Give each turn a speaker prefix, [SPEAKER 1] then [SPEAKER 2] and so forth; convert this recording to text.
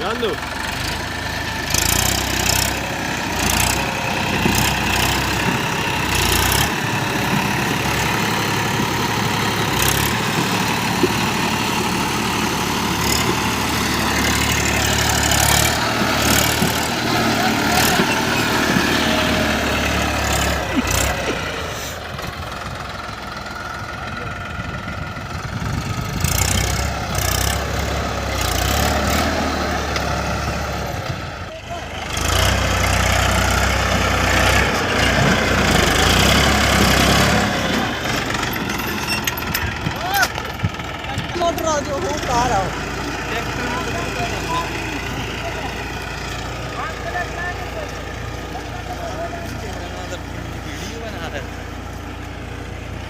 [SPEAKER 1] ਚੱਲੋ
[SPEAKER 2] मोटर आ जो वो कार आओ
[SPEAKER 3] वीडियो बना रहा है